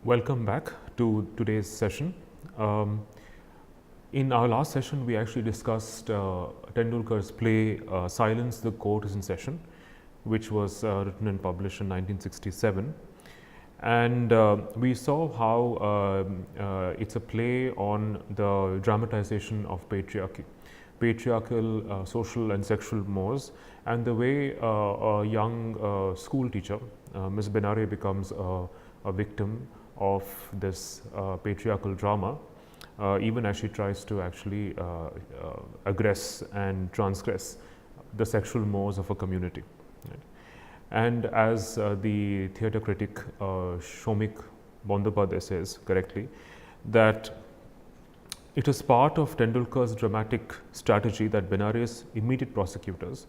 Welcome back to today's session. In our last session, we actually discussed Tendulkar's play Silence the Court is in Session, which was written and published in 1967. And we saw how it's a play on the dramatization of patriarchy, patriarchal social and sexual mores, and the way a young school teacher, Ms. Benare, becomes a victim of this patriarchal drama, even as she tries to actually aggress and transgress the sexual mores of a community. Right? And as the theatre critic Shomik Bandyopadhyay says correctly, that it is part of Tendulkar's dramatic strategy that Benare's immediate persecutors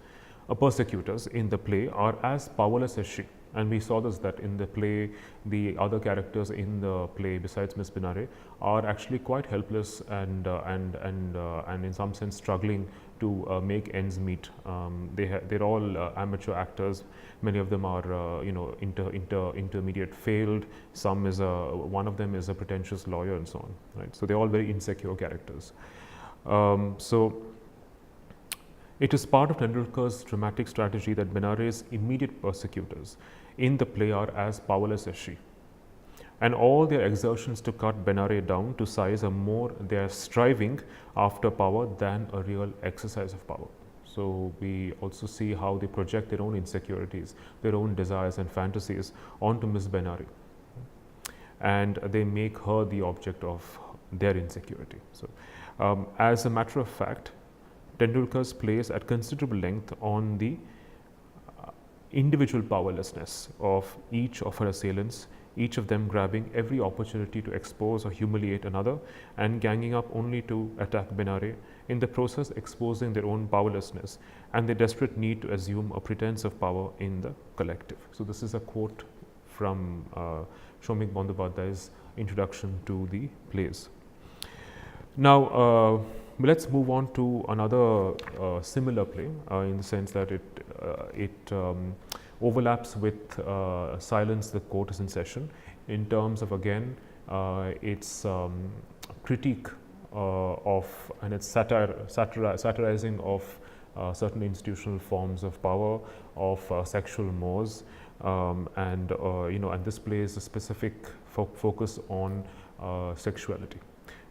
in the play are as powerless as she. And we saw this, that in the play, the other characters in the play besides Miss Benare are actually quite helpless and in some sense struggling to make ends meet. They're all amateur actors. Many of them are intermediate failed. One of them is a pretentious lawyer and so on. Right, so they're all very insecure characters. So it is part of Tendulkar's dramatic strategy that Benare's immediate persecutors in the play are as powerless as she. And all their exertions to cut Benare down to size are more their striving after power than a real exercise of power. So we also see how they project their own insecurities, their own desires and fantasies onto Miss Benare. And they make her the object of their insecurity. So as a matter of fact, Tendulkar's plays at considerable length on the individual powerlessness of each of her assailants, each of them grabbing every opportunity to expose or humiliate another and ganging up only to attack Benare, in the process exposing their own powerlessness and their desperate need to assume a pretense of power in the collective. So this is a quote from Shomik Bandyopadhyay's introduction to the plays. Now, let's move on to another similar play in the sense that it overlaps with Silence the Court is in Session in terms of, again, its critique of and its satirizing of certain institutional forms of power, of sexual mores, and this plays a specific focus on sexuality.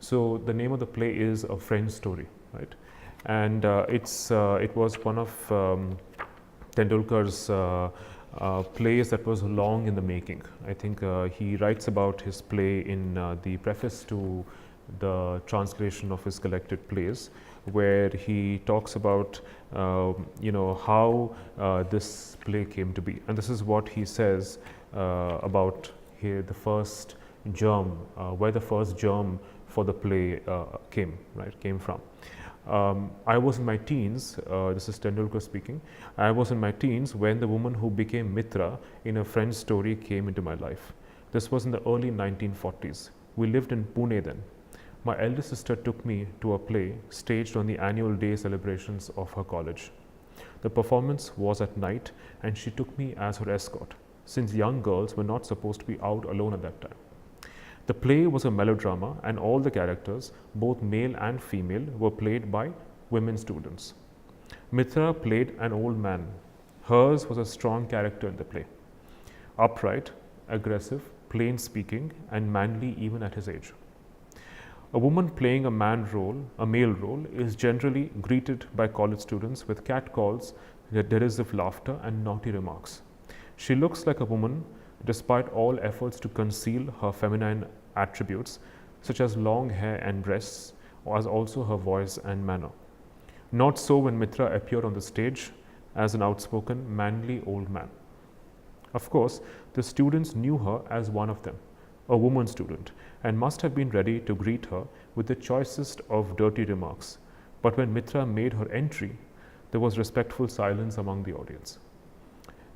So the name of the play is A Friend's Story, right? And it was one of Tendulkar's plays that was long in the making. I think he writes about his play in the preface to the translation of his collected plays, where he talks about how this play came to be. And this is what he says about here, the first germ, where the first germ for the play came from. I was in my teens, this is Tendulkar speaking, I was in my teens when the woman who became Mitra in A Friend's Story came into my life. This was in the early 1940s. We lived in Pune then. My elder sister took me to a play staged on the annual day celebrations of her college. The performance was at night and she took me as her escort, since young girls were not supposed to be out alone at that time. The play was a melodrama and all the characters, both male and female, were played by women students. Mitra played an old man. Hers was a strong character in the play. Upright, aggressive, plain speaking, and manly even at his age. A woman playing a male role, is generally greeted by college students with catcalls, derisive laughter, and naughty remarks. She looks like a woman despite all efforts to conceal her feminine attributes, such as long hair and breasts, as also her voice and manner. Not so when Mitra appeared on the stage as an outspoken, manly old man. Of course, the students knew her as one of them, a woman student, and must have been ready to greet her with the choicest of dirty remarks. But when Mitra made her entry, there was respectful silence among the audience.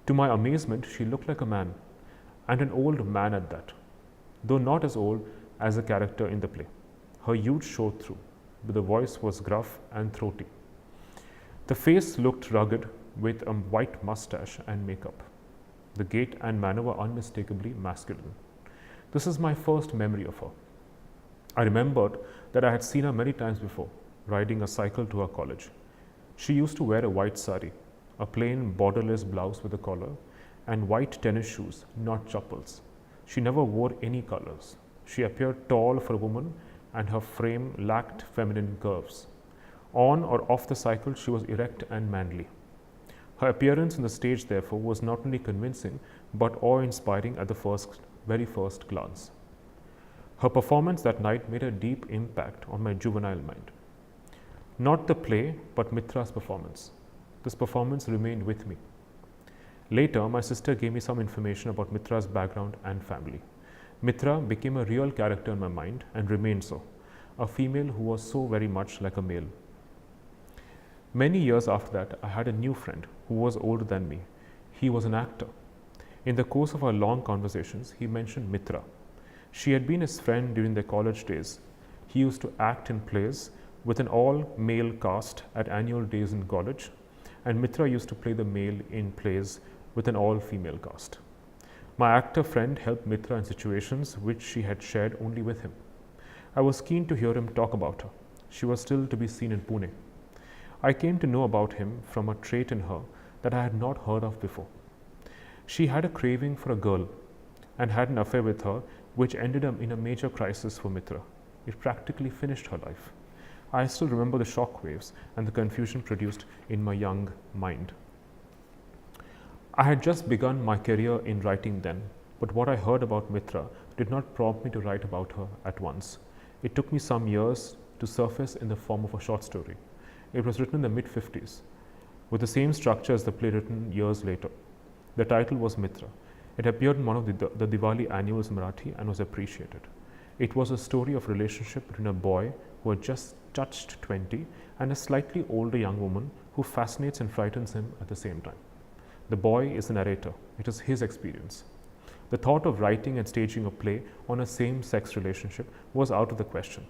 To my amazement, she looked like a man, and an old man at that, though not as old as the character in the play. Her youth showed through, but the voice was gruff and throaty. The face looked rugged with a white mustache and makeup. The gait and manner were unmistakably masculine. This is my first memory of her. I remembered that I had seen her many times before, riding a cycle to her college. She used to wear a white sari, a plain borderless blouse with a collar, and white tennis shoes, not chappals. She never wore any colors. She appeared tall for a woman, and her frame lacked feminine curves. On or off the cycle, she was erect and manly. Her appearance on the stage, therefore, was not only convincing but awe-inspiring at the very first glance. Her performance that night made a deep impact on my juvenile mind. Not the play, but Mitra's performance. This performance remained with me. Later, my sister gave me some information about Mitra's background and family. Mitra became a real character in my mind and remained so, a female who was so very much like a male. Many years after that, I had a new friend who was older than me. He was an actor. In the course of our long conversations, he mentioned Mitra. She had been his friend during their college days. He used to act in plays with an all-male cast at annual days in college, and Mitra used to play the male in plays with an all-female cast. My actor friend helped Mitra in situations which she had shared only with him. I was keen to hear him talk about her. She was still to be seen in Pune. I came to know about him from a trait in her that I had not heard of before. She had a craving for a girl and had an affair with her which ended up in a major crisis for Mitra. It practically finished her life. I still remember the shock waves and the confusion produced in my young mind. I had just begun my career in writing then, but what I heard about Mitra did not prompt me to write about her at once. It took me some years to surface in the form of a short story. It was written in the mid-50s, with the same structure as the play written years later. The title was Mitra. It appeared in one of the Diwali annuals in Marathi and was appreciated. It was a story of relationship between a boy who had just touched 20 and a slightly older young woman who fascinates and frightens him at the same time. The boy is the narrator. It is his experience. The thought of writing and staging a play on a same-sex relationship was out of the question.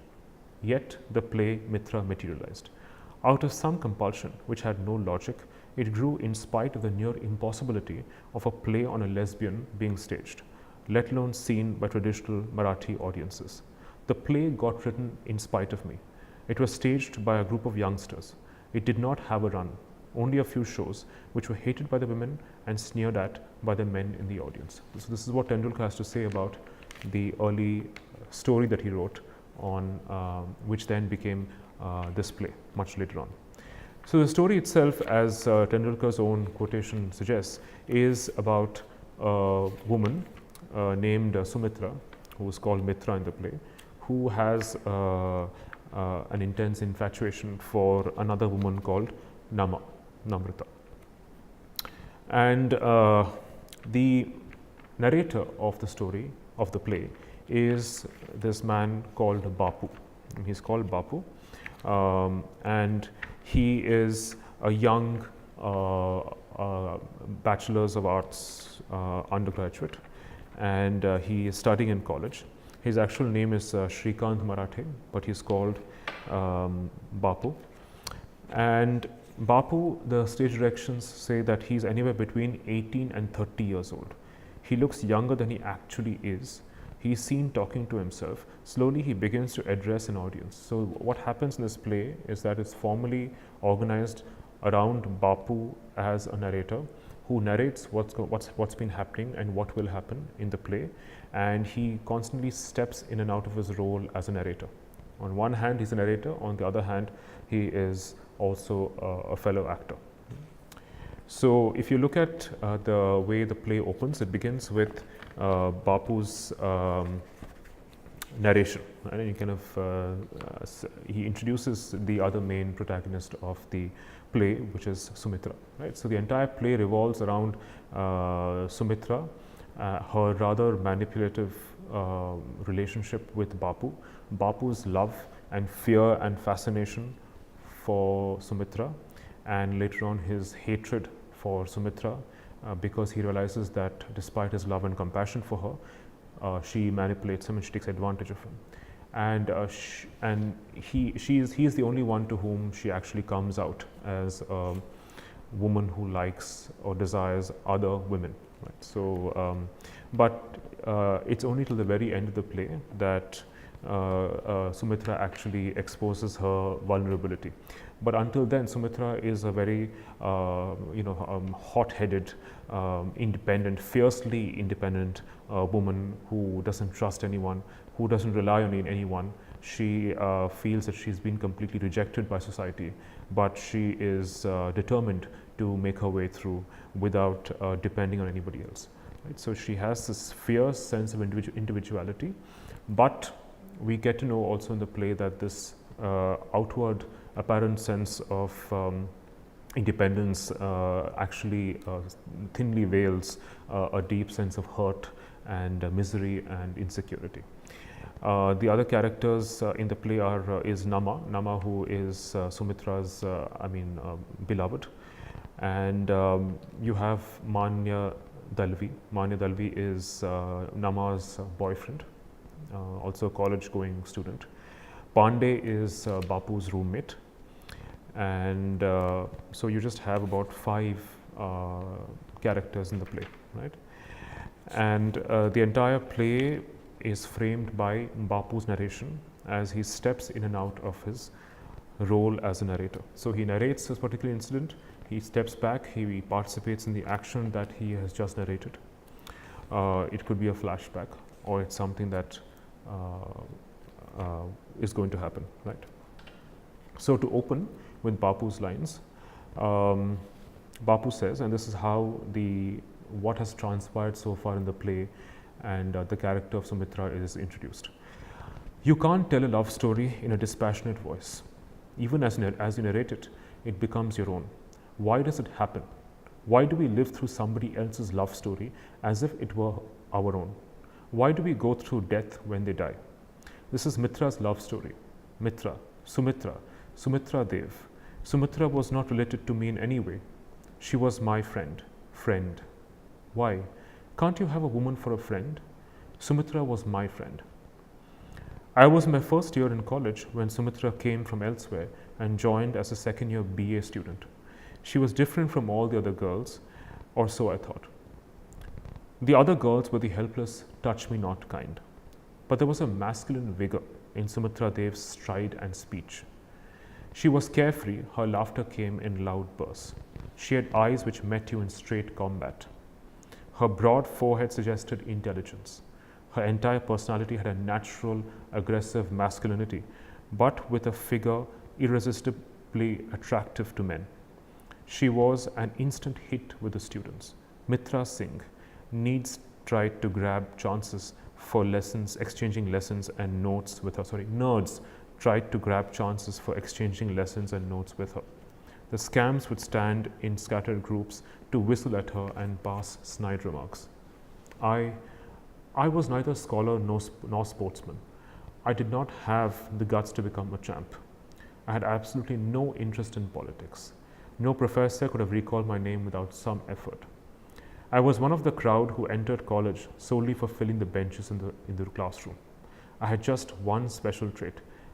Yet the play Mitra materialized. Out of some compulsion which had no logic, it grew in spite of the near impossibility of a play on a lesbian being staged, let alone seen by traditional Marathi audiences. The play got written in spite of me. It was staged by a group of youngsters. It did not have a run, only a few shows which were hated by the women and sneered at by the men in the audience. So this is what Tendulkar has to say about the early story that he wrote on which then became this play much later on. So the story itself, as Tendulkar's own quotation suggests, is about a woman named Sumitra, who is called Mitra in the play, who has an intense infatuation for another woman called Namrata. And the narrator of the story, of the play, is this man called Bapu. He's called Bapu, and he is a young Bachelor's of Arts undergraduate, and he is studying in college. His actual name is Shrikant Marathe, but he's called Bapu. And Bapu, the stage directions say that he's anywhere between 18 and 30 years old. He looks younger than he actually is. He's seen talking to himself. Slowly he begins to address an audience. So what happens in this play is that it's formally organized around Bapu as a narrator who narrates what's been happening and what will happen in the play, and he constantly steps in and out of his role as a narrator. On one hand, he's a narrator. On the other hand, he is also a fellow actor. So if you look at the way the play opens, it begins with Bapu's narration, and he kind of he introduces the other main protagonist of the play, which is Sumitra. Right. So the entire play revolves around Sumitra, her rather manipulative relationship with Bapu, Bapu's love and fear and fascination for Sumitra, and later on his hatred for Sumitra because he realizes that despite his love and compassion for her, she manipulates him and she takes advantage of him. And he is the only one to whom she actually comes out as a woman who likes or desires other women. Right? So, but it's only till the very end of the play that Sumitra actually exposes her vulnerability. But until then, Sumitra is a very hot-headed, independent, fiercely independent woman who doesn't trust anyone, who doesn't rely on anyone. She feels that she's been completely rejected by society, but she is determined to make her way through without depending on anybody else. Right? So she has this fierce sense of individuality, but we get to know also in the play that this outward apparent sense of independence actually thinly veils a deep sense of hurt and misery and insecurity. The other characters in the play is Nama, who is Sumitra's beloved, and you have Manya Dalvi. Manya Dalvi is Nama's boyfriend, also a college-going student. Pandey is Bapu's roommate, and so you just have about 5 characters in the play, right? And the entire play is framed by Bapu's narration as he steps in and out of his role as a narrator. So he narrates this particular incident, he steps back, he participates in the action that he has just narrated. It could be a flashback, or it's something that is going to happen, right? So to open with Bapu's lines, Bapu says, and this is how what has transpired so far in the play and the character of Sumitra is introduced. You can't tell a love story in a dispassionate voice. Even as you narrate it, it becomes your own. Why does it happen? Why do we live through somebody else's love story as if it were our own? Why do we go through death when they die? This is Mitra's love story. Mitra, Sumitra Dev. Sumitra was not related to me in any way. She was my friend. Why? Can't you have a woman for a friend? Sumitra was my friend. I was in my first year in college when Sumitra came from elsewhere and joined as a second-year BA student. She was different from all the other girls, or so I thought. The other girls were the helpless, touch-me-not kind. But there was a masculine vigor in Sumitra Dev's stride and speech. She was carefree, her laughter came in loud bursts. She had eyes which met you in straight combat. Her broad forehead suggested intelligence. Her entire personality had a natural, aggressive masculinity, but with a figure irresistibly attractive to men. She was an instant hit with the students. Mitra Singh needs tried to grab chances for lessons, exchanging lessons and notes with her. Nerds tried to grab chances for exchanging lessons and notes with her. The scams would stand in scattered groups to whistle at her and pass snide remarks. I was neither scholar nor sportsman. I did not have the guts to become a champ. I had absolutely no interest in politics. No professor could have recalled my name without some effort. I was one of the crowd who entered college solely for filling the benches in the classroom. I had just one special trait,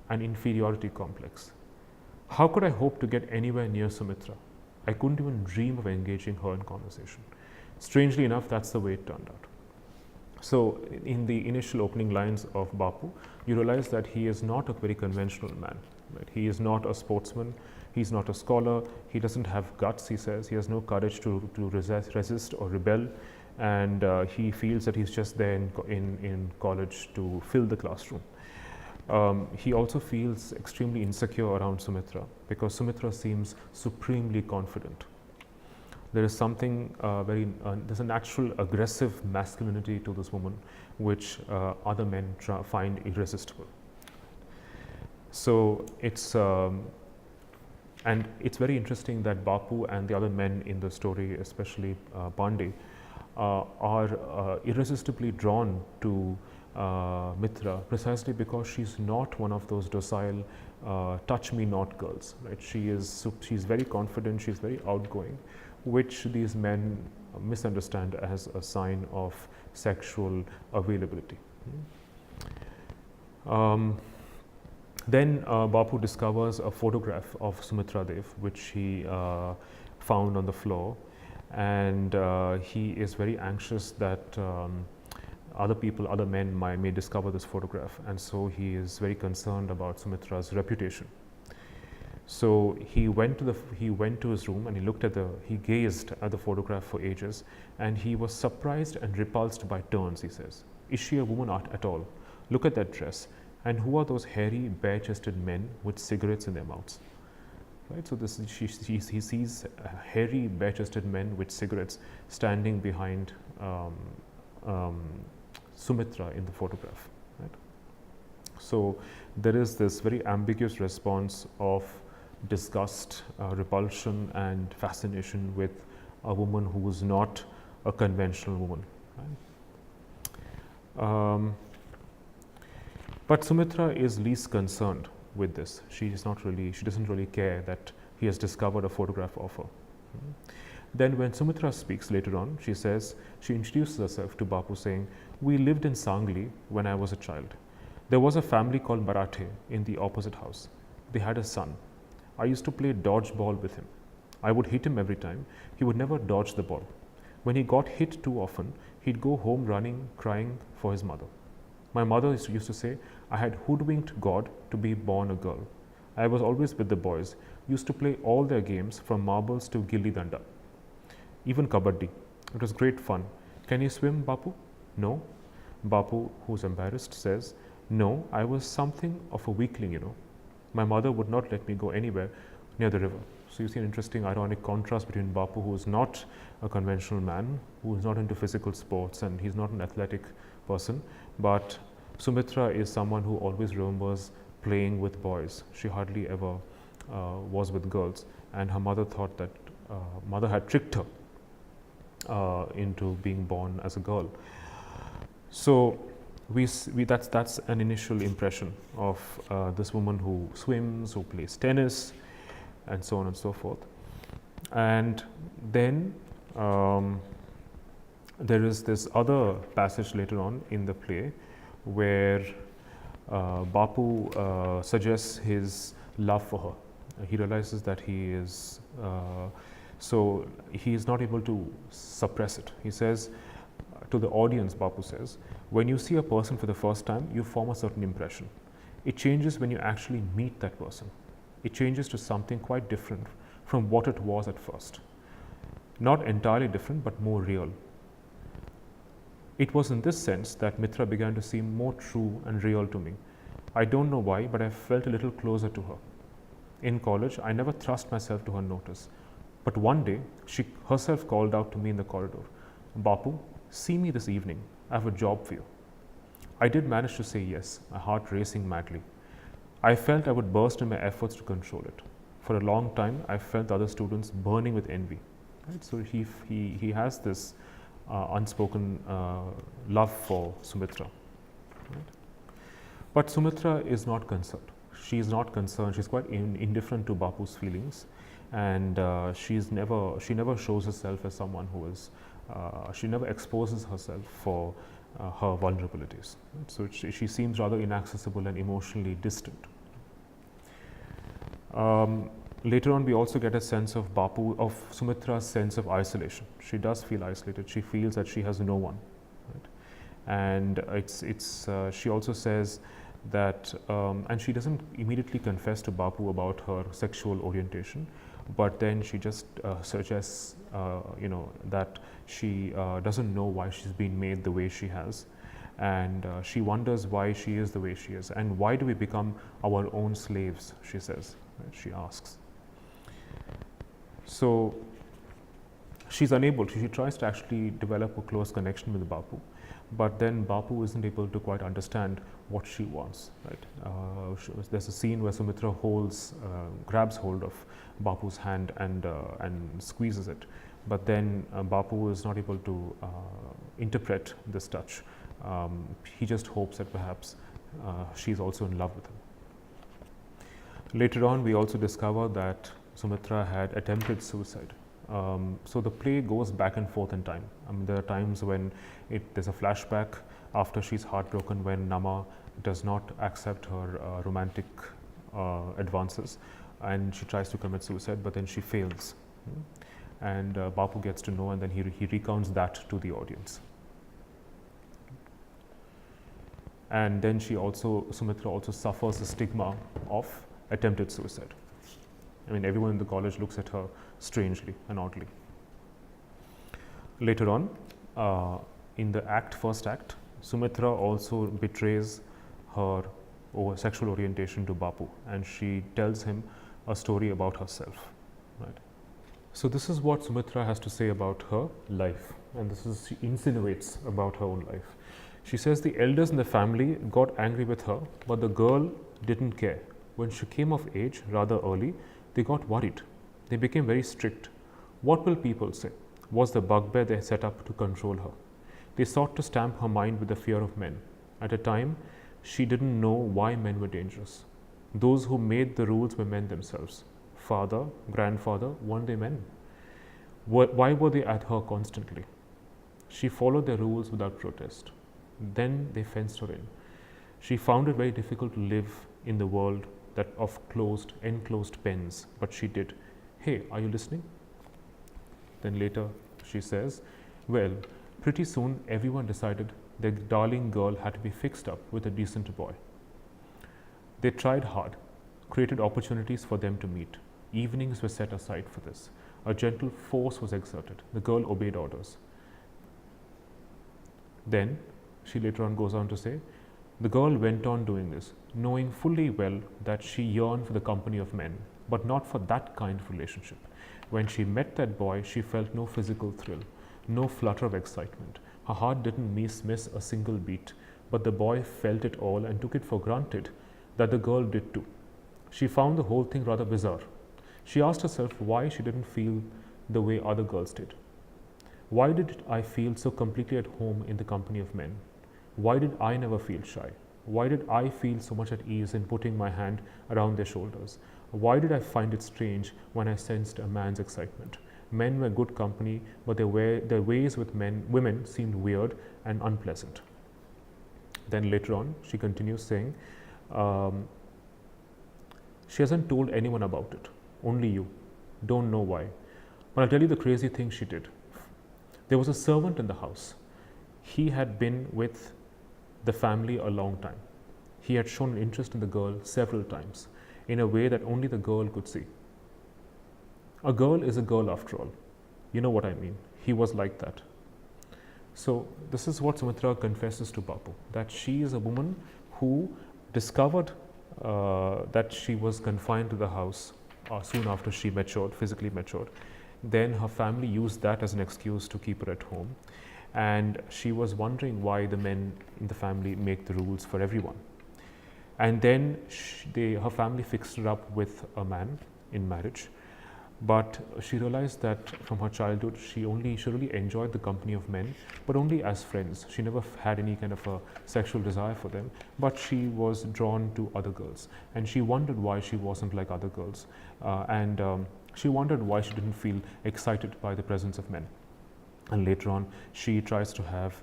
an inferiority complex. How could I hope to get anywhere near Sumitra? I couldn't even dream of engaging her in conversation. Strangely enough, that's the way it turned out. So in the initial opening lines of Bapu, you realize that he is not a very conventional man. Right? He is not a sportsman, he's not a scholar, he doesn't have guts, he says, he has no courage to resist or rebel, and he feels that he's just there in college to fill the classroom. He also feels extremely insecure around Sumitra because Sumitra seems supremely confident. There is something there's a natural aggressive masculinity to this woman which other men find irresistible. So it's and it's very interesting that Bapu and the other men in the story, especially Pandey, are irresistibly drawn to Mitra precisely because she's not one of those docile touch me not girls, right? She's very confident, she's very outgoing, which these men misunderstand as a sign of sexual availability. Then Bapu discovers a photograph of Sumitra Dev, which he found on the floor, and he is very anxious that other people, other men may discover this photograph, and so he is very concerned about Sumitra's reputation. So he went to his room and he gazed at the photograph for ages, and he was surprised and repulsed by turns. He says, "Is she a woman at all? Look at that dress. And who are those hairy, bare-chested men with cigarettes in their mouths?" Right. So he sees hairy, bare-chested men with cigarettes standing behind Sumitra in the photograph. Right. So there is this very ambiguous response of disgust, repulsion, and fascination with a woman who is not a conventional woman. Right? But Sumitra is least concerned with this. She doesn't really care that he has discovered a photograph of her. Then when Sumitra speaks later on, she introduces herself to Bapu saying, "We lived in Sangli when I was a child. There was a family called Marathe in the opposite house. They had a son. I used to play dodgeball with him. I would hit him every time. He would never dodge the ball. When he got hit too often, he'd go home running, crying for his mother. My mother used to say I had hoodwinked God to be born a girl. I was always with the boys, used to play all their games from marbles to gilli danda, even kabaddi. It was great fun. Can you swim, Bapu? No. Bapu, who's embarrassed, says, no, I was something of a weakling, you know. My mother would not let me go anywhere near the river. So you see an interesting ironic contrast between Bapu, who is not a conventional man, who is not into physical sports, and he's not an athletic person, but Sumitra is someone who always remembers playing with boys. She hardly ever was with girls, and her mother thought that mother had tricked her into being born as a girl. So that's an initial impression of this woman who swims, who plays tennis, and so on and so forth. And then there is this other passage later on in the play where Bapu suggests his love for her. He realizes that he is not able to suppress it. He says to the audience, Bapu says, when you see a person for the first time, you form a certain impression. It changes when you actually meet that person. It changes to something quite different from what it was at first. Not entirely different, but more real. It was in this sense that Mitra began to seem more true and real to me. I don't know why, but I felt a little closer to her. In college, I never thrust myself to her notice. But one day, she herself called out to me in the corridor, Bapu, see me this evening. I have a job for you. I did manage to say yes, my heart racing madly. I felt I would burst in my efforts to control it. For a long time, I felt the other students burning with envy. Right? So he has this unspoken love for Sumitra. Right? But Sumitra is not concerned. She is not concerned. She's quite indifferent to Bapu's feelings, and she never shows herself as someone who is. She never exposes herself for her vulnerabilities. Right? So she seems rather inaccessible and emotionally distant. Later on, we also get a sense of Sumitra's sense of isolation. She does feel isolated. She feels that she has no one. Right? And she also says that, and she doesn't immediately confess to Bapu about her sexual orientation, but then she just suggests, that she doesn't know why she's been made the way she has, and she wonders why she is the way she is, and why do we become our own slaves, she says, right? She asks. So she's unable to, she tries to actually develop a close connection with Bapu, but then Bapu isn't able to quite understand what she wants. Right? There's a scene where Sumitra grabs hold of Bapu's hand and squeezes it, but then Bapu is not able to interpret this touch. He just hopes that perhaps she's also in love with him. Later on, we also discover that Sumitra had attempted suicide. So the play goes back and forth in time. I mean, there are times when there's a flashback after she's heartbroken, when Nama does not accept her romantic advances, and she tries to commit suicide, but then she fails. And Bapu gets to know, and then he recounts that to the audience. and then Sumitra also suffers the stigma of attempted suicide. I mean, everyone in the college looks at her strangely and oddly. Later on, in the first act, Sumitra also betrays her sexual orientation to Bapu, and she tells him a story about herself. Right. So this is what Sumitra has to say about her life, and she insinuates about her own life. She says the elders in the family got angry with her, but the girl didn't care. When she came of age rather early, they got worried. They became very strict. What will people say? Was the bugbear they set up to control her. They sought to stamp her mind with the fear of men. At a time, she didn't know why men were dangerous. Those who made the rules were men themselves. Father, grandfather, weren't they men? Why were they at her constantly? She followed their rules without protest. Then they fenced her in. She found it very difficult to live in the world of enclosed pens, but she did. Hey, are you listening? Then later she says, well, pretty soon everyone decided their darling girl had to be fixed up with a decent boy. They tried hard, created opportunities for them to meet. Evenings were set aside for this. A gentle force was exerted. The girl obeyed orders. Then, she later on goes on to say, the girl went on doing this, knowing fully well that she yearned for the company of men, but not for that kind of relationship. When she met that boy, she felt no physical thrill, no flutter of excitement. Her heart didn't miss a single beat, but the boy felt it all and took it for granted that the girl did too. She found the whole thing rather bizarre. She asked herself why she didn't feel the way other girls did. Why did I feel so completely at home in the company of men? Why did I never feel shy? Why did I feel so much at ease in putting my hand around their shoulders? Why did I find it strange when I sensed a man's excitement? Men were good company, but their ways with women seemed weird and unpleasant. Then later on, she continues saying, she hasn't told anyone about it, only you. Don't know why. But I'll tell you the crazy thing she did. There was a servant in the house. He had been with the family a long time. He had shown an interest in the girl several times in a way that only the girl could see. A girl is a girl after all. You know what I mean. He was like that. So this is what Sumitra confesses to Bapu, that she is a woman who discovered that she was confined to the house soon after she matured, physically matured. Then her family used that as an excuse to keep her at home. And she was wondering why the men in the family make the rules for everyone. And then her family fixed her up with a man in marriage. But she realized that from her childhood, she really enjoyed the company of men, but only as friends. She never had any kind of a sexual desire for them, but she was drawn to other girls. And she wondered why she wasn't like other girls. She wondered why she didn't feel excited by the presence of men. And later on, she tries to have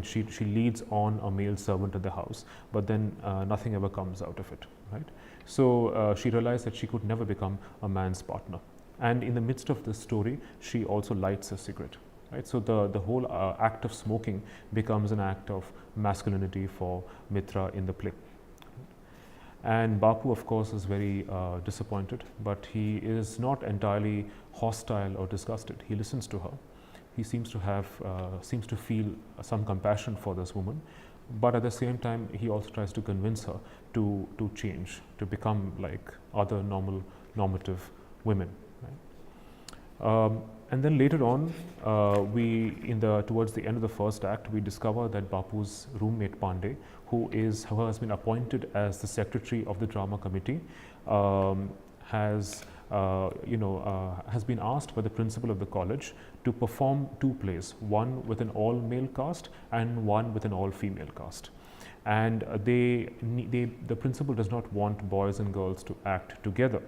she leads on a male servant in the house, but then nothing ever comes out of it, right? So she realized that she could never become a man's partner. And in the midst of this story, she also lights a cigarette, right? So the whole act of smoking becomes an act of masculinity for Mitra in the play. And Bapu, of course, is very disappointed, but he is not entirely hostile or disgusted. He listens to her. He seems to feel some compassion for this woman, but at the same time, he also tries to convince her to change, to become like other normative women. Right? And then later on, towards the end of the first act, we discover that Bapu's roommate Pandey, who has been appointed as the secretary of the drama committee, has been asked by the principal of the college to perform two plays, one with an all-male cast and one with an all-female cast. And the principal does not want boys and girls to act together.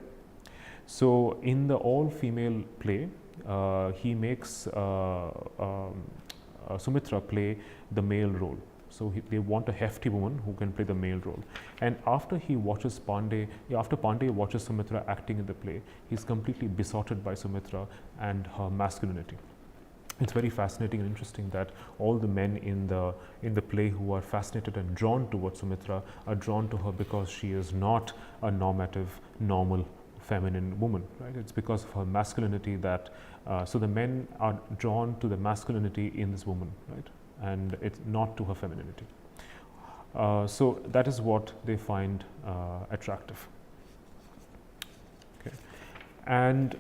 So in the all-female play, he makes Sumitra play the male role. So they want a hefty woman who can play the male role. And after Pandey watches Sumitra acting in the play, he's completely besotted by Sumitra and her masculinity. It's very fascinating and interesting that all the men in the play who are fascinated and drawn towards Sumitra are drawn to her because she is not a normative, normal, feminine woman. Right? It's because of her masculinity that so the men are drawn to the masculinity in this woman, right? And it's not to her femininity. So that is what they find attractive. Okay, and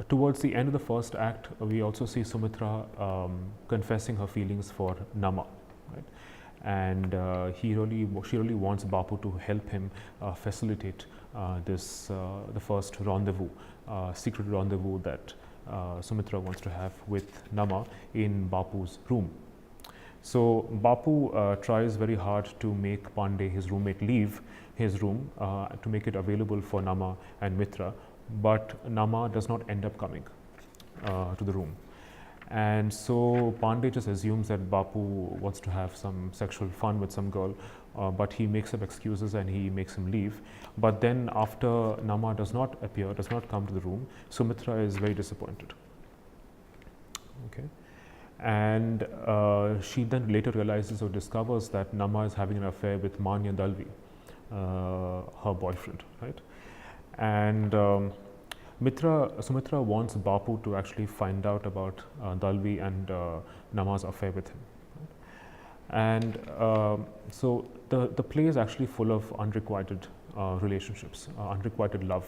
towards the end of the first act, we also see Sumitra confessing her feelings for Nama, right? And she really wants Bapu to help him facilitate the first rendezvous, secret rendezvous that Sumitra wants to have with Nama in Bapu's room. So Bapu tries very hard to make Pandey, his roommate, leave his room to make it available for Nama and Mitra, but Nama does not end up coming to the room. And so Pandey just assumes that Bapu wants to have some sexual fun with some girl, but he makes up excuses and he makes him leave. But then after Nama does not appear, does not come to the room, Sumitra is very disappointed. Okay. And she then later realizes or discovers that Nama is having an affair with Manya Dalvi, her boyfriend, right? And Sumitra wants Bapu to actually find out about Dalvi and Nama's affair with him. Right? And so the play is actually full of unrequited relationships, unrequited love.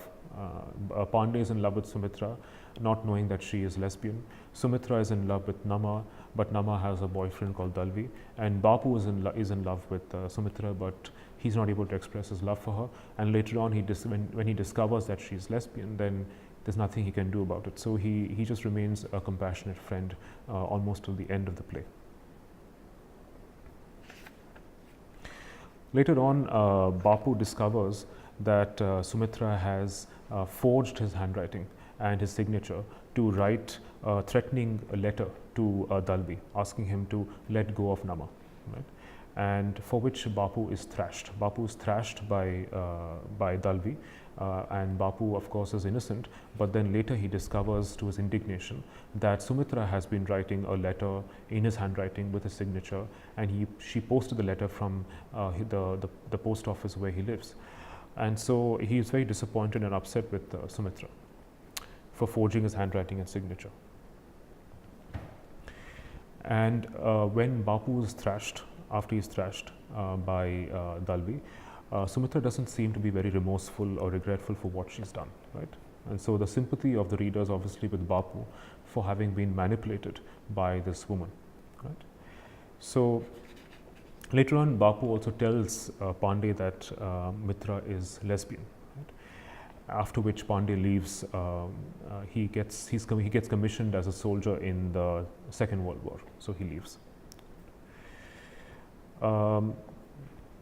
Pandey is in love with Sumitra, not knowing that she is lesbian. Sumitra is in love with Nama, but Nama has a boyfriend called Dalvi. And Bapu is in love with Sumitra, but he's not able to express his love for her. And later on, when he discovers that she's lesbian, then there's nothing he can do about it. So he just remains a compassionate friend almost till the end of the play. Later on, Bapu discovers that Sumitra has forged his handwriting and his signature to write a threatening letter to Dalvi, asking him to let go of Nama, right? And for which Bapu is thrashed. Bapu is thrashed by Dalvi, and Bapu, of course, is innocent. But then later he discovers, to his indignation, that Sumitra has been writing a letter in his handwriting with his signature, and she posted the letter from the post office where he lives. And so he is very disappointed and upset with Sumitra for forging his handwriting and signature. And when Bapu is thrashed, after he is thrashed by Dalvi, Sumitra doesn't seem to be very remorseful or regretful for what she's done, right? And so the sympathy of the readers obviously with Bapu for having been manipulated by this woman, right? So later on, Bapu also tells Pandey that Mitra is lesbian. Right? After which Pandey leaves, he gets commissioned as a soldier in the Second World War, so he leaves.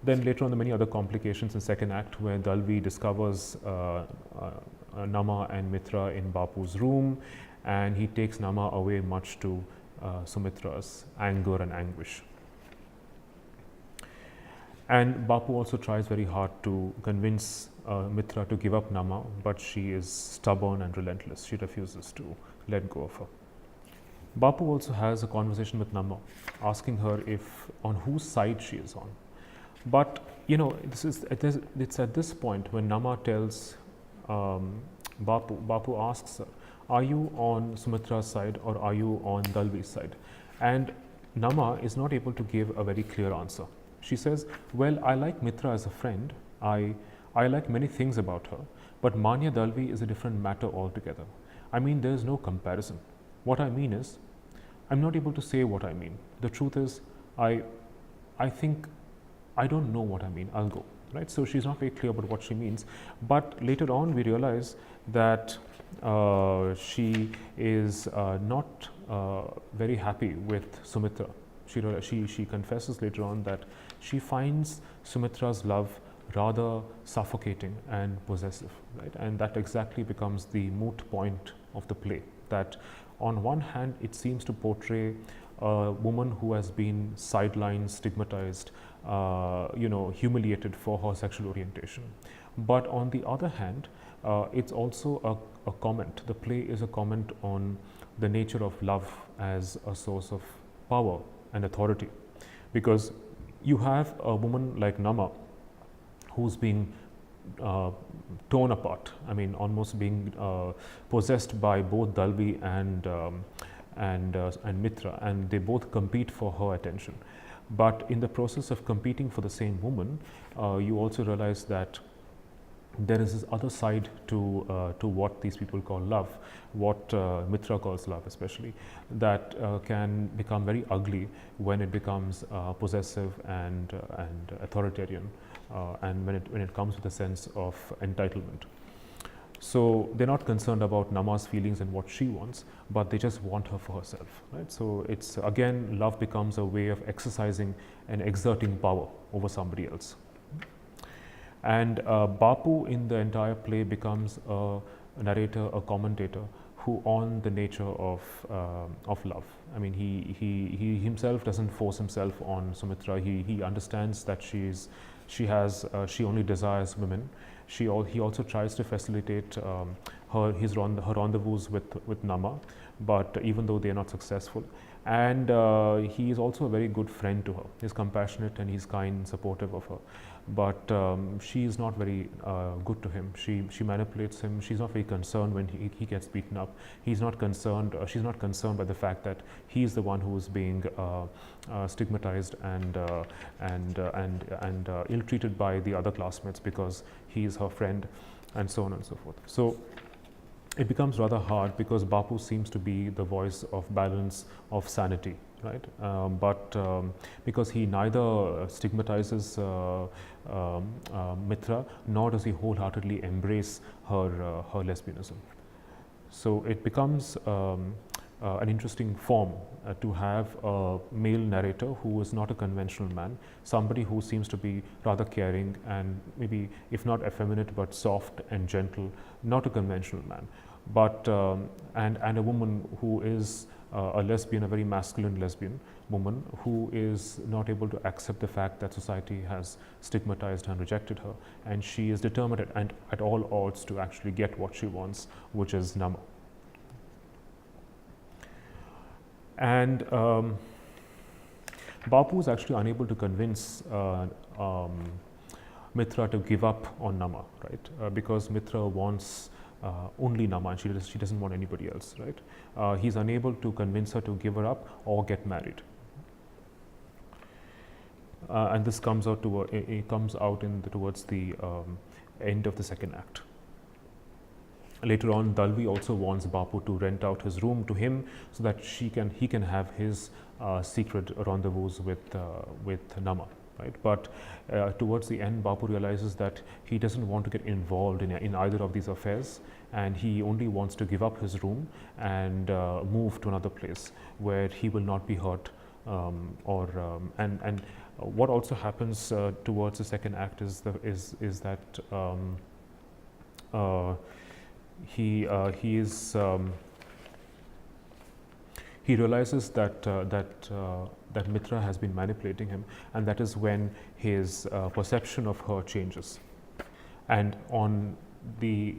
Then later on, the many other complications in second act where Dalvi discovers Nama and Mitra in Bapu's room, and he takes Nama away, much to Sumitra's anger and anguish. And Bapu also tries very hard to convince Mitra to give up Nama, but she is stubborn and relentless. She refuses to let go of her. Bapu also has a conversation with Nama, asking her on whose side she is on. But it's at this point when Nama tells Bapu asks her, "Are you on Sumitra's side or are you on Dalvi's side?" And Nama is not able to give a very clear answer. She says, "Well, I like Mitra as a friend. I like many things about her, but Manya Dalvi is a different matter altogether. I mean, there is no comparison. What I mean is, I'm not able to say what I mean. The truth is, I think I don't know what I mean. I'll go." Right? So she's not very clear about what she means. But later on, we realize that she is not very happy with Sumitra. She confesses later on that she finds Sumitra's love rather suffocating and possessive, right? And that exactly becomes the moot point of the play. That on one hand, it seems to portray a woman who has been sidelined, stigmatized, humiliated for her sexual orientation. But on the other hand, it's also a comment. The play is a comment on the nature of love as a source of power and authority, because you have a woman like Nama who's being torn apart. I mean, almost being possessed by both Dalvi and Mitra, and they both compete for her attention. But in the process of competing for the same woman, you also realize that there is this other side to what these people call love, what Mitra calls love especially, that can become very ugly when it becomes possessive and authoritarian, and when it comes with a sense of entitlement. So they're not concerned about Nama's feelings and what she wants, but they just want her for herself, right? So it's again, love becomes a way of exercising and exerting power over somebody else. And Bapu in the entire play becomes a narrator, a commentator, who on the nature of love. I mean, he himself doesn't force himself on Sumitra. He understands that she only desires women. He also tries to facilitate her rendezvous with Nama, but even though they are not successful. And he is also a very good friend to her. He's compassionate and he's kind and supportive of her. But she is not very good to him. She manipulates him. She's not very concerned when he gets beaten up. He's not concerned. She's not concerned by the fact that he's the one who is being stigmatized and ill-treated by the other classmates because he is her friend, and so on and so forth. So it becomes rather hard because Bapu seems to be the voice of balance, of sanity, right? But because he neither stigmatizes Mitra, nor does he wholeheartedly embrace her lesbianism. So it becomes an interesting form to have a male narrator who is not a conventional man, somebody who seems to be rather caring and maybe, if not effeminate, but soft and gentle, not a conventional man, but and a woman who is a lesbian, a very masculine lesbian woman who is not able to accept the fact that society has stigmatized and rejected her, and she is determined at all odds to actually get what she wants, which is Nama. And Bapu is actually unable to convince Mitra to give up on Nama, right? Because Mitra wants only Nama, and she doesn't want anybody else, right? He's unable to convince her to give her up or get married. And this comes out towards the end of the second act. Later on, Dalvi also wants Bapu to rent out his room to him so that he can have his secret rendezvous with Nama, right? But towards the end, Bapu realizes that he doesn't want to get involved in either of these affairs, and he only wants to give up his room and move to another place where he will not be hurt. And what also happens towards the second act is that he realizes that Mitra has been manipulating him, and that is when his perception of her changes. And on the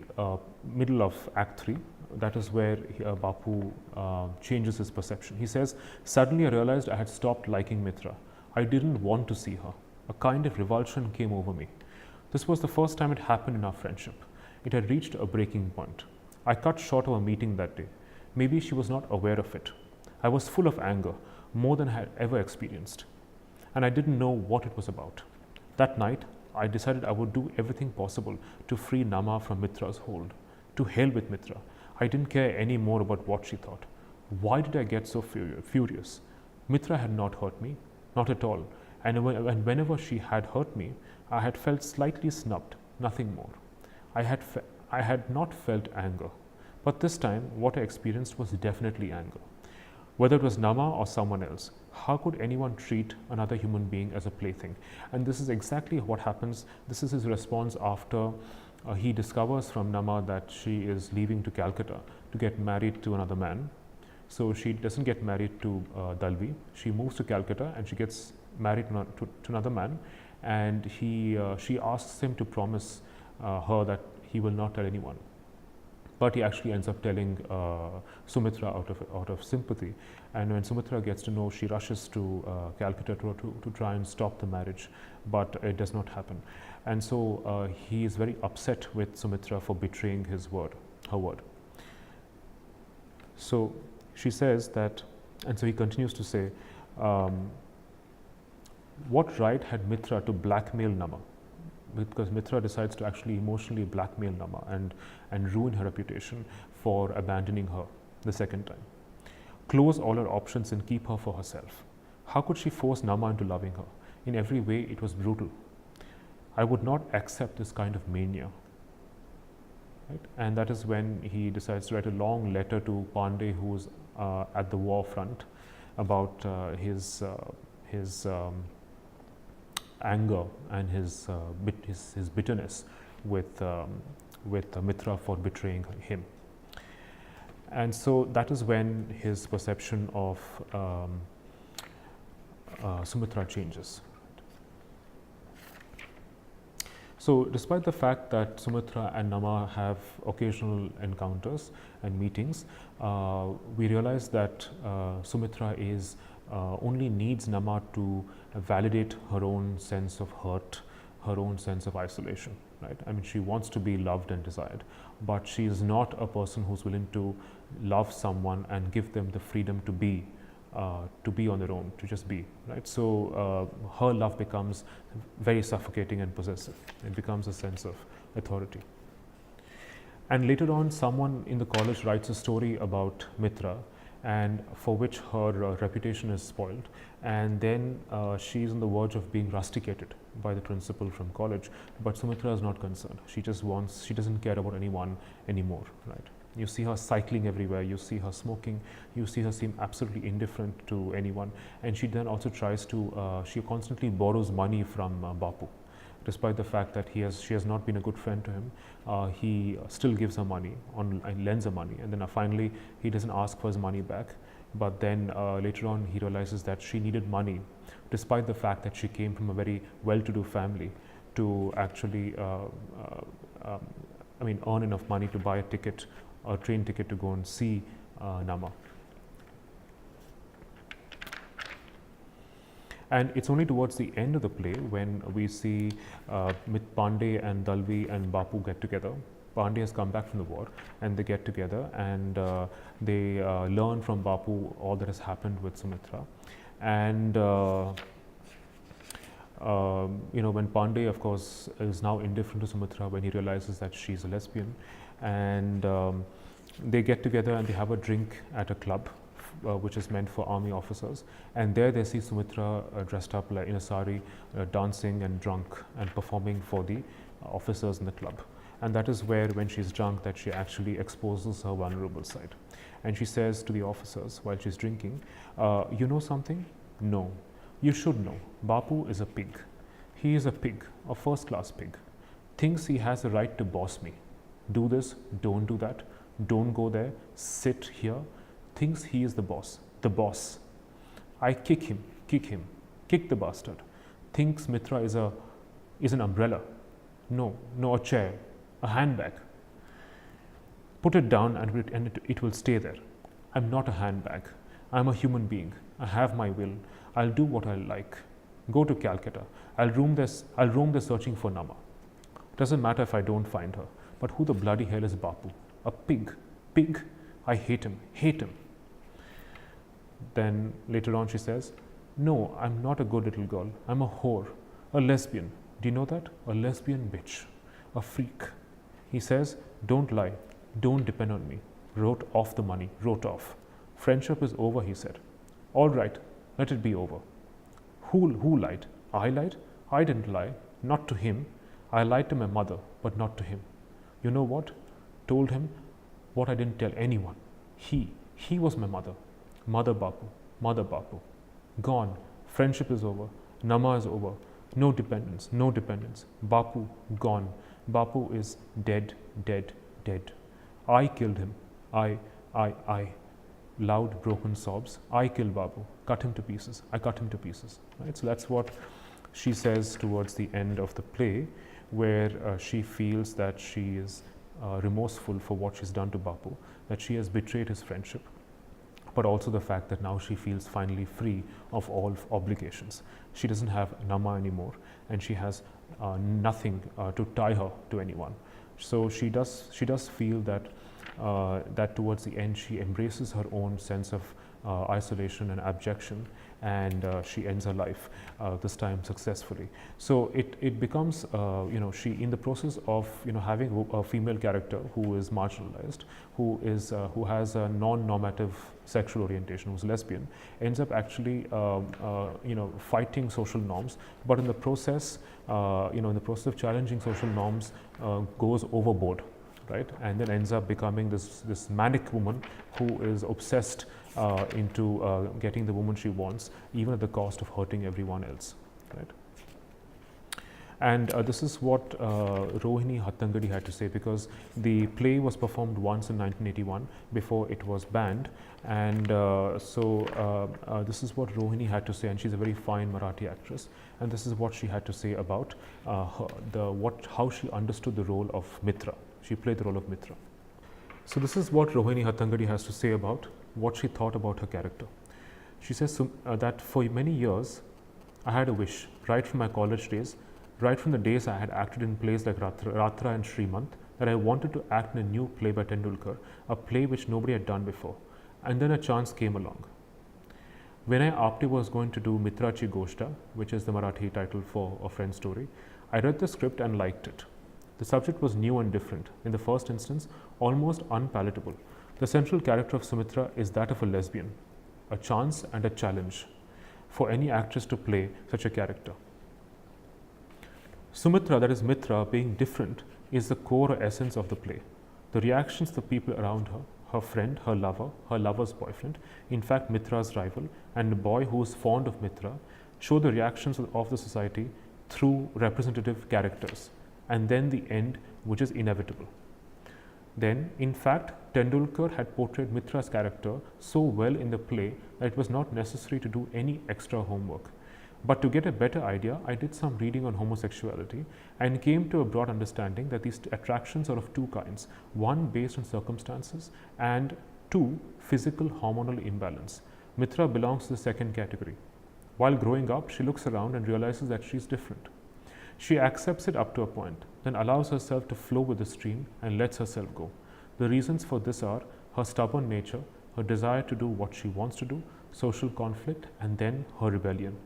middle of Act 3, that is where Bapu changes his perception. He says, "Suddenly I realized I had stopped liking Mitra. I didn't want to see her. A kind of revulsion came over me. This was the first time it happened in our friendship. It had reached a breaking point. I cut short our meeting that day. Maybe she was not aware of it. I was full of anger, more than I had ever experienced, and I didn't know what it was about. That night, I decided I would do everything possible to free Nama from Mitra's hold. To hell with Mitra. I didn't care any more about what she thought. Why did I get so furious? Mitra had not hurt me, not at all, and whenever she had hurt me, I had felt slightly snubbed, nothing more. I had not felt anger, but this time what I experienced was definitely anger. Whether it was Nama or someone else, how could anyone treat another human being as a plaything?" And this is exactly what happens. This is his response after he discovers from Nama that she is leaving to Calcutta to get married to another man. So she doesn't get married to Dalvi. She moves to Calcutta and she gets married to another man, and she asks him to promise her that he will not tell anyone. but he actually ends up telling Sumitra out of sympathy. And when Sumitra gets to know, she rushes to Calcutta to try and stop the marriage, but it does not happen. And so he is very upset with Sumitra for betraying her word. So she says that, and so he continues to say, what right had Mitra to blackmail Nama? Because Mitra decides to actually emotionally blackmail Nama and ruin her reputation for abandoning her the second time. Close all her options and keep her for herself. How could she force Nama into loving her? In every way, it was brutal. I would not accept this kind of mania. Right? And that is when he decides to write a long letter to Pandey, who is at the war front, about his anger and his bitterness with Mitra for betraying him. And so that is when his perception of Sumitra changes. So despite the fact that Sumitra and Nama have occasional encounters and meetings, we realize that Sumitra only needs Nama to validate her own sense of hurt, her own sense of isolation. Right? I mean, she wants to be loved and desired, but she is not a person who's willing to love someone and give them the freedom to be on their own, to just be. Right? So her love becomes very suffocating and possessive. It becomes a sense of authority. And later on, someone in the college writes a story about Mitra, and for which her reputation is spoiled, and then she is on the verge of being rusticated by the principal from college. But Sumitra is not concerned. She doesn't care about anyone anymore. Right? You see her cycling everywhere, you see her smoking, you see her seem absolutely indifferent to anyone. And she then also tries to, she constantly borrows money from Bapu. Despite the fact that she has not been a good friend to him, he still gives her money and lends her money. And then finally, he doesn't ask for his money back. But then later on, he realizes that she needed money, despite the fact that she came from a very well-to-do family, to actually, earn enough money to buy a train ticket to go and see Nama. And it's only towards the end of the play when we see Pandey and Dalvi and Bapu get together. Pandey has come back from the war, and they get together and they learn from Bapu all that has happened with Sumitra. And when Pandey, of course, is now indifferent to Sumitra when he realizes that she's a lesbian, and they get together and they have a drink at a club, which is meant for army officers, and there they see Sumitra dressed up like in a sari, dancing and drunk and performing for the officers in the club. And that is where, when she's drunk, that she actually exposes her vulnerable side. And she says to the officers while she's drinking, you know something? No. You should know. Bapu is a pig. He is a pig, a first-class pig. Thinks he has a right to boss me. Do this, don't do that, don't go there, sit here. Thinks he is the boss. The boss. I kick him, kick the bastard. Thinks Mitra is an umbrella. No, a chair, a handbag. Put it down and it will stay there. I'm not a handbag. I'm a human being. I have my will. I'll do what I like. Go to Calcutta. I'll roam there searching for Nama. Doesn't matter if I don't find her. But who the bloody hell is Bapu? A pig. Pig? I hate him. Then later on she says, no, I'm not a good little girl. I'm a whore, a lesbian. Do you know that? A lesbian bitch, a freak. He says, don't lie, don't depend on me. Wrote off the money, wrote off. Friendship is over, he said. All right, let it be over. Who lied? I lied? I didn't lie, not to him. I lied to my mother, but not to him. You know what? Told him what I didn't tell anyone. He was my mother. Mother Bapu. Gone. Friendship is over. Nama is over. No dependence. Bapu, gone. Bapu is dead. I killed him. I. Loud, broken sobs. I killed Bapu. Cut him to pieces. I cut him to pieces. Right? So that's what she says towards the end of the play, where she feels that she is remorseful for what she's done to Bapu, that she has betrayed his friendship, but also the fact that now she feels finally free of all obligations. She doesn't have Nama anymore, and she has nothing to tie her to anyone. So she does feel that that towards the end she embraces her own sense of isolation and abjection, and she ends her life this time successfully. So it becomes she, in the process of having a female character who is marginalized, who has a non-normative sexual orientation, who's lesbian, ends up actually fighting social norms, but in the process of challenging social norms, goes overboard, right, and then ends up becoming this manic woman who is obsessed into getting the woman she wants, even at the cost of hurting everyone else, right. And this is what Rohini Hattangadi had to say, because the play was performed once in 1981 before it was banned, and this is what Rohini had to say, and she's a very fine Marathi actress, and this is what she had to say about how she understood the role of Mitra. She played the role of Mitra. So this is what Rohini Hattangadi has to say about what she thought about her character. She says that for many years I had a wish, right from my college days, right from the days I had acted in plays like Ratra and Srimant, that I wanted to act in a new play by Tendulkar, a play which nobody had done before. And then a chance came along. When I afterwards was going to do Mitrachi Goshta, which is the Marathi title for A Friend's Story, I read the script and liked it. The subject was new and different, in the first instance almost unpalatable. The central character of Sumitra is that of a lesbian, a chance and a challenge for any actress to play such a character. Sumitra, that is Mitra, being different, is the core or essence of the play. The reactions of the people around her, her friend, her lover, her lover's boyfriend, in fact Mitra's rival, and the boy who is fond of Mitra, show the reactions of the society through representative characters, and then the end, which is inevitable. Then, in fact, Tendulkar had portrayed Mitra's character so well in the play that it was not necessary to do any extra homework. But to get a better idea, I did some reading on homosexuality and came to a broad understanding that these attractions are of two kinds, one based on circumstances and two, physical hormonal imbalance. Mitra belongs to the second category. While growing up, she looks around and realizes that she is different. She accepts it up to a point, then allows herself to flow with the stream and lets herself go. The reasons for this are her stubborn nature, her desire to do what she wants to do, social conflict, and then her rebellion.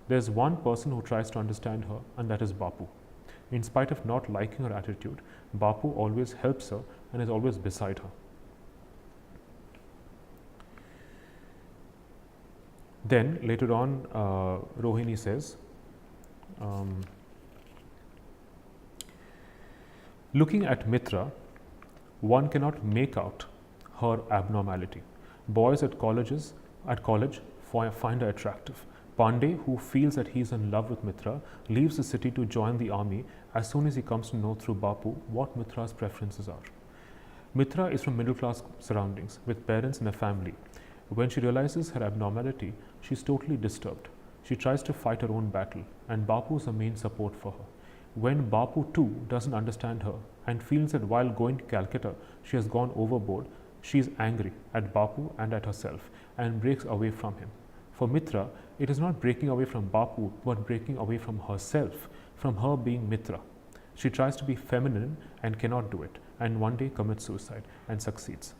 There is one person who tries to understand her, and that is Bapu. In spite of not liking her attitude, Bapu always helps her and is always beside her. Then later on, Rohini says, looking at Mitra, one cannot make out her abnormality. Boys at college find her attractive. Pandey, who feels that he is in love with Mitra, leaves the city to join the army as soon as he comes to know through Bapu what Mitra's preferences are. Mitra is from middle class surroundings with parents and a family. When she realizes her abnormality, she is totally disturbed. She tries to fight her own battle, and Bapu is the main support for her. When Bapu too doesn't understand her and feels that while going to Calcutta she has gone overboard, she is angry at Bapu and at herself and breaks away from him. For Mitra, it is not breaking away from Bapu but breaking away from herself, from her being Mitra. She tries to be feminine and cannot do it, and one day commits suicide and succeeds.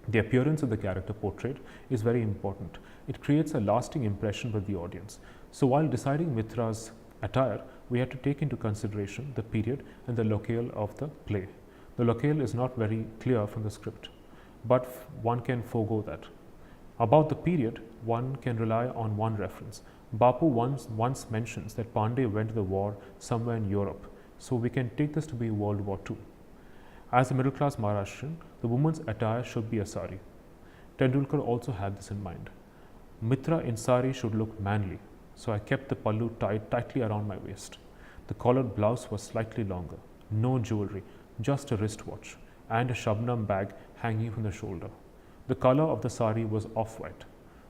The appearance of the character portrayed is very important. It creates a lasting impression with the audience. So while deciding Mitra's attire, we have to take into consideration the period and the locale of the play. The locale is not very clear from the script, but one can forego that. About the period, one can rely on one reference. Bapu once mentions that Pandey went to the war somewhere in Europe, so we can take this to be World War II. As a middle-class Maharashtrian, the woman's attire should be a sari. Tendulkar also had this in mind. Mitra in sari should look manly, so I kept the pallu tied tightly around my waist. The collared blouse was slightly longer, no jewelry, just a wristwatch and a shabnam bag hanging from the shoulder. The color of the sari was off-white.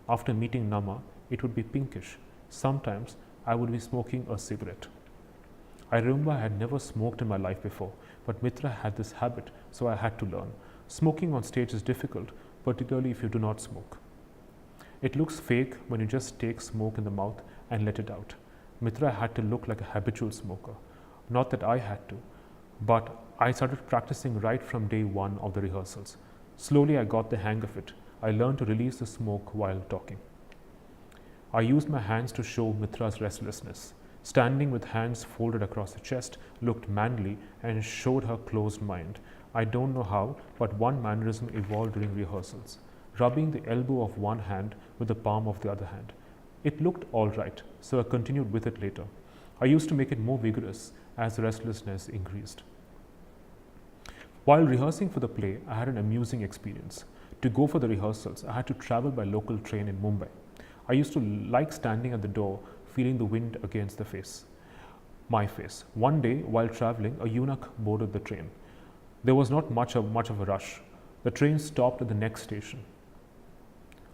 After meeting Nama, it would be pinkish. Sometimes I would be smoking a cigarette. I remember I had never smoked in my life before, but Mitra had this habit, so I had to learn. Smoking on stage is difficult, particularly if you do not smoke. It looks fake when you just take smoke in the mouth and let it out. Mitra had to look like a habitual smoker. Not that I had to, but I started practicing right from day one of the rehearsals. Slowly I got the hang of it. I learned to release the smoke while talking. I used my hands to show Mitra's restlessness. Standing with hands folded across the chest looked manly and showed her closed mind. I don't know how, but one mannerism evolved during rehearsals, rubbing the elbow of one hand with the palm of the other hand. It looked all right, so I continued with it later. I used to make it more vigorous as the restlessness increased. While rehearsing for the play, I had an amusing experience. To go for the rehearsals, I had to travel by local train in Mumbai. I used to like standing at the door, feeling the wind against the face, my face. One day, while traveling, a eunuch boarded the train. There was not much of a rush. The train stopped at the next station.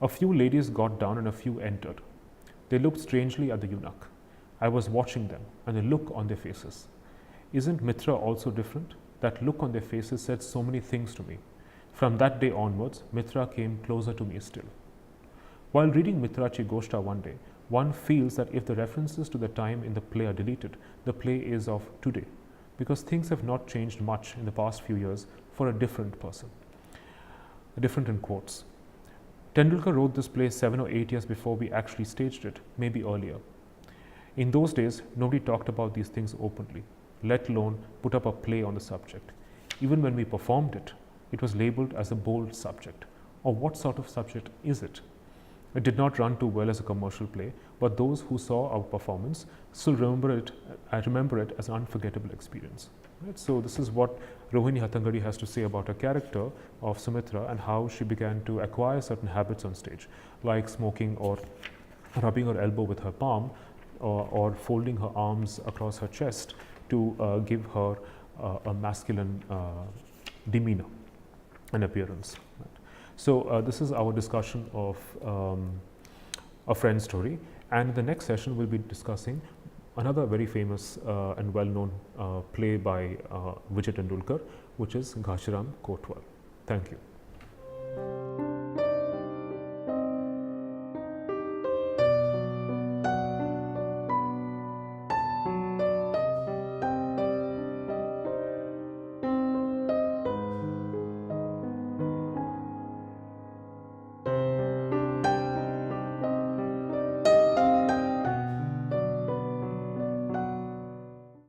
A few ladies got down and a few entered. They looked strangely at the eunuch. I was watching them and the look on their faces. Isn't Mitra also different? That look on their faces said so many things to me. From that day onwards, Mitra came closer to me still. While reading Mitrachi Goshta one day, one feels that if the references to the time in the play are deleted, the play is of today, because things have not changed much in the past few years for a different person. Different in quotes. Tendulkar wrote this play 7 or 8 years before we actually staged it, maybe earlier. In those days, nobody talked about these things openly, let alone put up a play on the subject. Even when we performed it, it was labeled as a bold subject. Or what sort of subject is it? It did not run too well as a commercial play, but those who saw our performance still remember it as an unforgettable experience. Right? So this is what Rohini Hattangadi has to say about her character of Sumitra and how she began to acquire certain habits on stage, like smoking or rubbing her elbow with her palm or folding her arms across her chest to give her a masculine demeanor and appearance. Right? So this is our discussion of a friend story, and in the next session we'll be discussing another very famous and well-known play by Vijay Tendulkar, which is Ghashiram Kotwal. Thank you.